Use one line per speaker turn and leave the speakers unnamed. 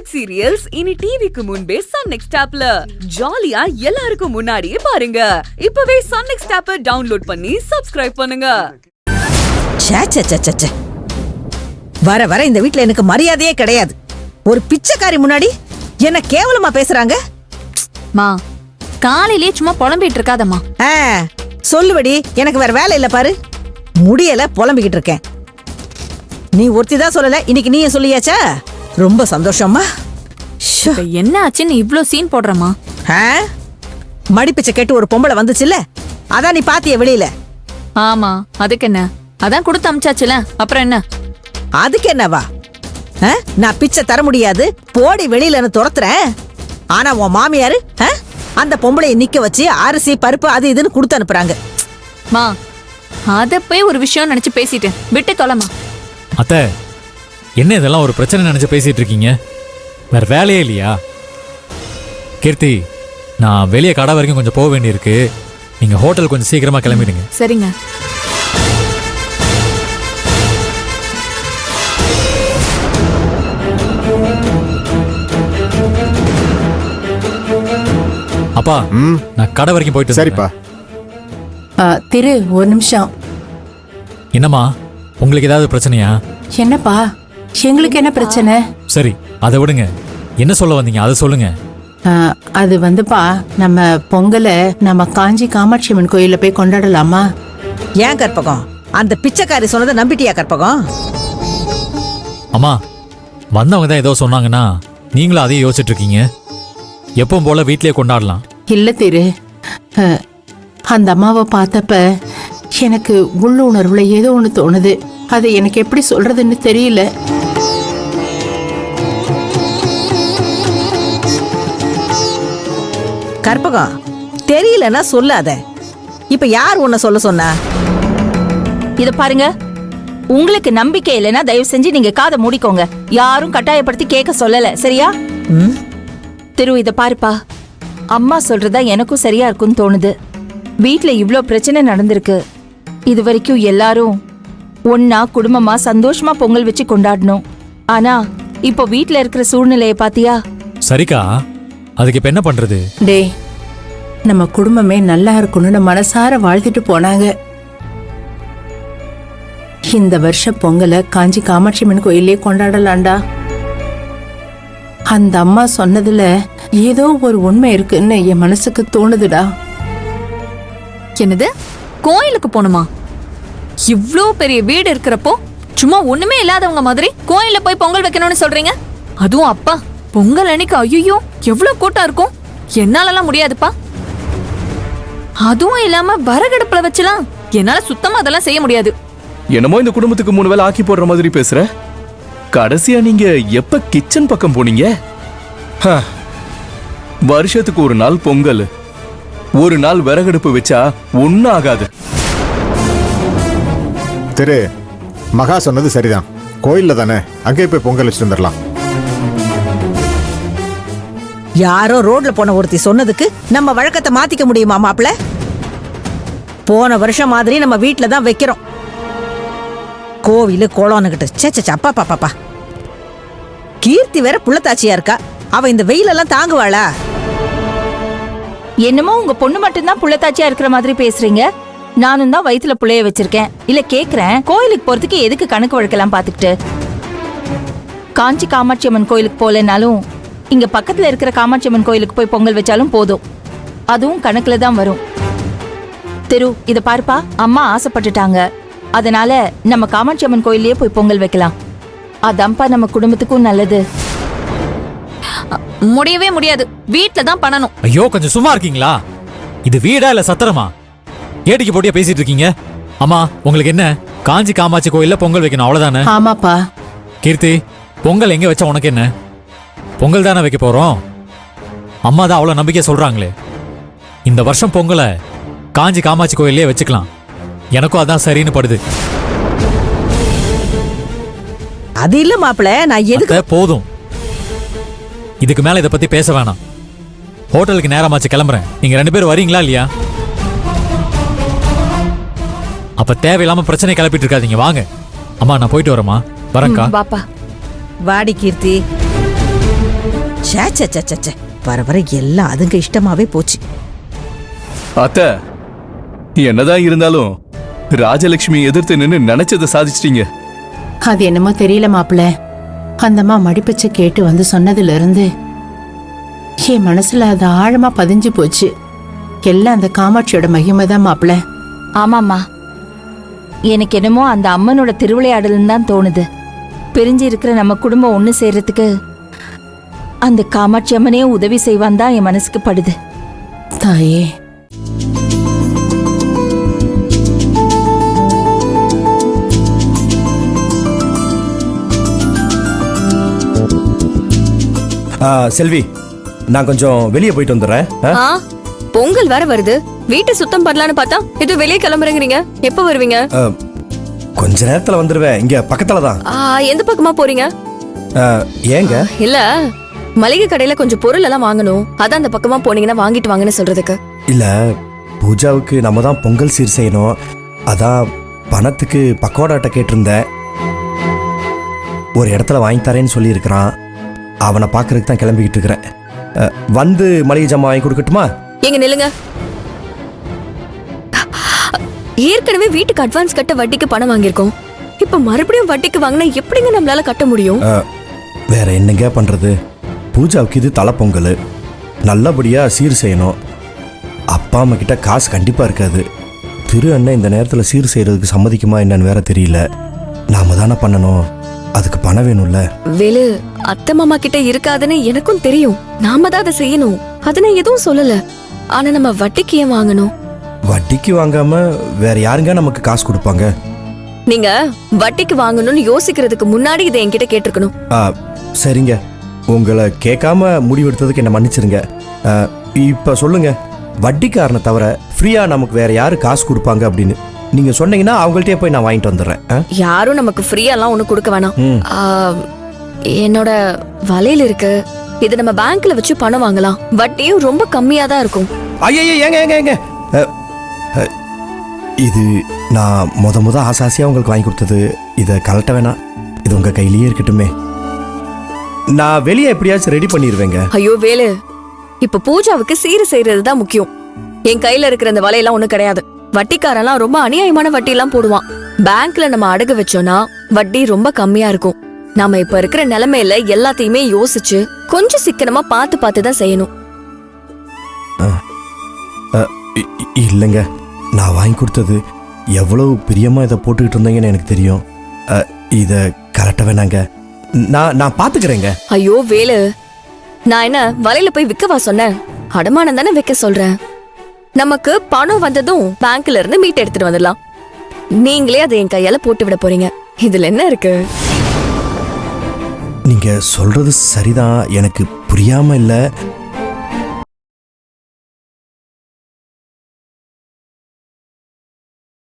South serials இனி டிவிக்கு முன்பே சன் நெக்ஸ்ட் ஆப்ல ஜாலியா எல்லாருக்கும் முன்னாடியே பாருங்க. இப்பவே சன் நெக்ஸ்ட் ஆப்பை டவுன்லோட் பண்ணி சப்ஸ்கிரைப் பண்ணுங்க.
வர வர இந்த வீட்ல எனக்கு மரியாதையே கிடையாது. ஒரு பிச்சைக்காரி முன்னாடி என்ன கேவலமா பேசுறாங்க.
மா காலையிலே சும்மா புலம்பிட்டு இருக்காதம்மா.
சொல்லுவடி, எனக்கு வேற வேலை இல்ல பாரு. முடியல புலம்பிக்கிட்டு இருக்கேன். நீ ஒருத்திதான் சொல்லல, இன்னைக்கு நீயே சொல்லியாச்சா? ரொம்ப சந்தோஷமா.
என்ன ஆச்சுன்னு இவ்ளோ சீன் போடுறமா?
மடிப்பிச்சை கேட்டு ஒரு பொம்பளை வந்துச்சுல்ல, அதான் நீ பாத்திய வெளியில.
ஆமா, அதுக்கு என்ன? அதான் கொடுத்து அமிச்சாச்சுல, அப்புறம் என்ன?
அதுக்கு என்னவா? நான் பிச்சை தர முடியாது, போடி வெளியில துரத்துறேன். ஆனா உன் மாமியாரு அந்த பொம்பளைய நிக்க வச்சு அரிசி பருப்பு அது இதுன்னு கொடுத்து அனுப்புறாங்க.
மா அத போய் ஒரு விஷயம் நினைச்சு பேசிட்டேன், விட்டு தொலைமா.
அத்தை, என்ன இதெல்லாம் ஒரு பிரச்சனை நினைச்சு பேசிட்டு இருக்கீங்க? வேற வேலையே இல்லையா? கீர்த்தி, நான் வெளியே கடை வரைக்கும் கொஞ்சம் போக வேண்டியிருக்கு. நீங்க ஹோட்டல் கொஞ்சம் சீக்கிரமா கிளம்பிடுங்க.
சரிங்க.
அப்பா, நான் கடை வரைக்கும் போயிட்டு.
சரிப்பா.
திரு, ஒரு நிமிஷம்.
என்னம்மா, உங்களுக்கு ஏதாவது பிரச்சனையா?
என்னப்பா, எங்களுக்கு என்ன பிரச்சனை?
சரி, அதை விடுங்க. என்ன சொல்ல வந்தீங்க, அதை சொல்லுங்க.
அது வந்துப்பா, நம்ம பொங்கலை நம்ம காஞ்சி காமாட்சி அம்மன் கோயில போய் கொண்டாடலாமா?
ஏன் கற்பகம், அந்த பிச்சைக்காரி சொன்னதை நம்பிட்டியா கற்பகம்?
அம்மா, வந்தவங்க தான் ஏதோ சொன்னாங்கன்னா நீங்களும் அதையும் யோசிச்சுட்டு இருக்கீங்க. எப்பவும் போல வீட்லயே கொண்டாடலாம்.
இல்ல திரு, அந்த அம்மாவை பார்த்தப்ப எனக்கு உள்ளுணர்வுல ஏதோ ஒண்ணு தோணுது. அது எனக்கு எப்படி சொல்றதுன்னு தெரியல.
கற்பகம், தெரியலன்னா சொல்லாத. இப்ப யார் உன்னை சொல்ல சொன்னா?
இத பாருங்க, உங்களுக்கு நம்பிக்கை இல்லைன்னா தயவு செஞ்சு நீங்க காதை மூடிக்கோங்க. யாரும் கட்டாயப்படுத்தி கேட்க சொல்லல, சரியா? திரு, இத பாருப்பா, அம்மா சொல்றதா எனக்கும் சரியா இருக்கும்னு தோணுது. வீட்ல இவ்ளோ பிரச்சனை நடந்திருக்கு. இது வரைக்கும் எல்லாரும் ஒன்னா குடும்பமா சந்தோஷமா பொங்கல் வச்சு கொண்டாடணும். ஆனா இப்போ வீட்ல இருக்கிற சூழ்நிலைய பாத்தியா?
சரிக்கா, அதுக்கு இப்ப என்ன பண்றது?
டே, நம்ம குடும்பமே நல்லா இருக்கணும்னு மனசார வாழ்த்திட்டு போனாங்க. இந்த வருஷ பொங்கலை காஞ்சி காமாட்சி அம்மன் கோயிலே கொண்டாடலாண்டா. அந்த அம்மா சொன்னதுல ஏதோ ஒரு உண்மை இருக்குன்னு என் மனசுக்கு தோணுதுடா.
என்னது, கோயிலுக்கு போணுமா? இவ்ளோ பெரிய வீடு இருக்கிறப்போ சும்மா ஒண்ணுமே இல்லாதவங்க மாதிரி கோயில போய் பொங்கல் வைக்கணும்னு சொல்றீங்க? அதுவும் அப்பா பொங்கல் அன்னைக்கு ஐயோ எவ்வளவு கூட்டம் இருக்கும், என்னாலலாம் முடியாதுப்பா. அதுவும் இல்லாம வரகடுப்புல வச்சலாம் என்னால சுத்தமா அதெல்லாம் செய்ய முடியாது.
என்னமோ இந்த குடும்பத்துக்கு 3 வேளை ஆக்கி போடுற மாதிரி பேசுற. கடைசியா நீங்க எப்ப கிச்சன் பக்கம் போனீங்க? வருஷத்துக்கு ஒரு நாள் பொங்கல், ஒரு நாள் விறகடுப்பு வச்சா ஒன்னும் ஆகாது.
திரு, மகா சொன்னது சரிதான். கோயில்ல தானே, அங்கே போய் பொங்கல் வச்சுட்டு வந்துடலாம்.
யாரோ ரோட்ல போன ஒருத்தி சொன்னதுக்கு நம்ம வழக்கத்தை மாத்திக்க முடியுமா மாப்பிள்ள? போன வருஷம் மாதிரி நம்ம வீட்டுல தான் வைக்கிறோம். கோவிலு கோலோனுகிட்டு சேச்சா அப்பா பாப்பா. கீர்த்தி வேற புள்ளத்தாச்சியா இருக்கா, அவ இந்த வெயிலெல்லாம் தாங்குவாளா?
என்னமோ உங்க பொண்ணு மட்டும்தான் புள்ளத்தாச்சியா இருக்கிற மாதிரி பேசுறீங்க. நானும் தான் வயித்துல புள்ளைய வச்சிருக்கேன். இல்ல கேக்குறேன், கோயிலுக்கு போறதுக்கு எதுக்கு கணக்கு வழக்கெல்லாம் பாத்துக்கிட்டு? காஞ்சி காமாட்சி அம்மன் கோயிலுக்கு போலனாலும் இங்க பக்கத்துல இருக்கிற காமாட்சி அம்மன் கோயிலுக்கு போய் பொங்கல் வச்சாலும் போதும். அதுவும் கணக்குல தான் வரும். திரு, இத பாருப்பா, அம்மா ஆசைப்பட்டுட்டாங்க. அதனால நம்ம காமாட்சி அம்மன் கோயிலே போய் பொங்கல் வைக்கலாம். அதான்ப்பா நம்ம குடும்பத்துக்கும் நல்லது.
முடியவே முடியாது, வீட்ல தான் பண்ணணும்.
ஐயோ, கொஞ்சம் சும்மா இருக்கீங்களா? இது வீடா இல்ல சத்திரமா? ஏடிக்கு போட்டியா பேசிட்டு இருக்கீங்க. அம்மா, உங்களுக்கு என்ன, காஞ்சி காமாட்சி கோயில்ல பொங்கல் வைக்கணும், அவ்வளவுதானே?
ஆமாப்பா.
கீர்த்தி, பொங்கல் எங்க வச்சா உனக்கு என்ன? பொங்கல் தானே வைக்க போறோம். அம்மா தான் அவ்வளவு நம்பிக்கை சொல்றாங்களே. இந்த வருஷம் பொங்கலை காஞ்சி காமாட்சி கோயிலே வச்சுக்கலாம். எனக்கும் அதான் சரின்னு படுது.
அது இல்ல மாப்பிள்ள, நான் எதுக்கு?
போதும், இதுக்கு மேல இதை பத்தி பேச வேணாம். ஹோட்டலுக்கு நேரமாச்சு, கிளம்புறேன். நீங்க 2 பேரும் வரீங்களா இல்லையா? அப்ப தேவையில்லாம பிரச்சனை கிளப்பிட்டு இருக்காதீங்க, வாங்க. அம்மா, நான் போயிட்டு வரேம்மா. வரேன்க்கா.
பாப்பா,
வாடி கீர்த்தி. ச்சே ச்சே ச்சே, ச்சே ச்சே. வர வர எல்லாம் அதுங்க இஷ்டமாவே போச்சு.
அத்த என்னதான் இருந்தாலும் ராஜலட்சுமி எதிர்த்து நின்னு நினைச்சதை சாதிச்சிட்டீங்க.
அது என்னமோ தெரியல மாப்பிள்ள. அந்த அம்மா மடிப்பச்சை கேட்டு வந்து சொன்னதுல இருந்து என் மனசுல அது ஆழமா பதிஞ்சு போச்சு. எல்லாம் அந்த காமாட்சியோட மகிமை தான் மாப்பிள்ள.
ஆமாம்மா, எனக்கு என்னமோ அந்த அம்மனோட திருவிளையாடல்னு தான் தோணுது. பிரிஞ்சு இருக்கிற நம்ம குடும்பம் ஒன்று சேர்றதுக்கு அந்த காமாட்சி அம்மனே உதவி செய்வான் தான் என் மனசுக்கு படுது.
தாயே,
செல்வி, நான் கொஞ்சம் வெளியே போயிட்டு வந்துடுறேன்.
ஆ பொங்கல் வேற வருது. வீட்டை சுத்தம் பண்ணலான்னு பார்த்தா இது வெளியே கிளம்புறீங்க. எப்ப வருவீங்க?
கொஞ்ச நேரத்துல வந்துடுவேன். இங்க பக்கத்துல தான்.
எந்த பக்கமா போறீங்க?
ஏங்க?
இல்ல, மளிகை கடையில கொஞ்சம் பொருள் எல்லாம் வாங்கணும். அதான் அந்த பக்கமா போனீங்கன்னா வாங்கிட்டு வாங்கன்னு சொல்றதுக்கு.
இல்ல, பூஜாவுக்கு நம்ம தான் பொங்கல் சீர் செய்யணும். அதான் பணத்துக்கு பக்கோடாட்ட கேட்டிருந்தேன். ஒரு இடத்துல வாங்கி தரேன்னு சொல்லியிருக்கிறான். அவனை பார்க்கறதுக்கு தான் கிளம்பிக்கிட்டு இருக்கிறேன். வந்து மளிகை ஜாமான் வாங்கி கொடுக்கட்டுமா?
எங்க நில்லுங்க. ஏற்கனவே வீட்டுக்கு அட்வான்ஸ் கட்ட வட்டிக்கு பணம் வாங்கியிருக்கோம். இப்ப மறுபடியும் வட்டிக்கு வாங்கினா எப்படிங்க நம்மளால கட்ட முடியும்?
வேற என்னங்க பண்றது? பூஜாவுக்கு இது தலை பொங்கல், நல்லபடியா சீர் செய்யணும். அப்பா அம்மா கிட்ட காசு கண்டிப்பா இருக்காது. திரு அண்ணன் இந்த நேரத்தில் சீர் செய்யறதுக்கு சம்மதிக்குமா என்னன்னு வேற தெரியல. நாம தானே பண்ணணும். அதுக்கு பணம் வேணும்ல.
வேலு, அத்தை மாமா கிட்ட இருக்காதுன்னு எனக்கும் தெரியும். நாம தான் அதை செய்யணும். அதை நான் எதுவும் சொல்லல. ஆனா நம்ம வட்டிக்கு ஏன் வாங்கணும்?
வட்டிக்கு வாங்காம வேற யாருங்க நமக்கு காசு கொடுப்பாங்க?
நீங்க வட்டிக்கு வாங்கணும்னு யோசிக்கிறதுக்கு முன்னாடி இதை என்கிட்ட கேட்டிருக்கணும்.
சரிங்க, உங்களை கேட்காம முடிவெடுத்ததுக்கு என்ன மன்னிச்சிருங்க. இப்ப சொல்லுங்க, வட்டிக்காரனை தவிர ஃப்ரீயா நமக்கு வேற யாரு காசு கொடுப்பாங்க அப்படின்னு நீங்க சொன்னீங்கன்னா அவங்கள்ட்டே போய் நான் வாங்கிட்டு வந்துடுறேன்.
யாரும் நமக்கு ஃப்ரீயாலாம் ஒண்ணு கொடுக்க வேணாம். என்னோட வலையில இருக்கு. இது நம்ம பேங்க்ல வச்சு பணம் வாங்கலாம். வட்டியும் ரொம்ப கம்மியா தான் இருக்கும்.
ஐயா, ஏங்க ஏங்க ஏங்க, இது நான் முத ஆசாசியா உங்களுக்கு வாங்கி கொடுத்தது. இதை கலட்ட வேணாம். இது உங்க கையிலேயே இருக்கட்டுமே. நான் வெளியே எப்படியாச்சும் ரெடி பண்ணிடுவேங்க.
ஐயோ வேலு, இப்ப பூஜாவுக்கு சீர் செய்யறது தான் முக்கியம். என் கையில இருக்கிற அந்த வலையெல்லாம் ஒண்ணு கிடையாது. வட்டிக்காரெல்லாம் ரொம்ப அநியாயமான வட்டி எல்லாம் போடுவான். பேங்க்ல நம்ம அடகு வச்சோம்னா வட்டி ரொம்ப கம்மியா இருக்கும். நாம இப்ப இருக்கிற நிலைமையில எல்லாத்தையுமே யோசிச்சு கொஞ்சம் சிக்கனமா பார்த்து தான் செய்யணும்.
இல்லைங்க, நான் வாங்கி கொடுத்தது எவ்வளவு பிரியமா இதை போட்டுக்கிட்டு இருந்தீங்கன்னு எனக்கு தெரியும். இதை கரெக்டா வேணாங்க. நான் பாத்துக்கிறேங்க.
ஐயோ வேலு, நான் என்ன வலையில போய் விற்கவா சொன்னேன்? அடமானம் தானே வைக்க சொல்றேன். நமக்கு பணம் வந்ததும் பேங்க்ல இருந்து மீட் எடுத்துட்டு வந்துடலாம். நீங்களே அதை என் கையால போட்டு விட போறீங்க. இதுல என்ன இருக்கு?
நீங்க சொல்றது சரிதான். எனக்கு புரியாம இல்ல.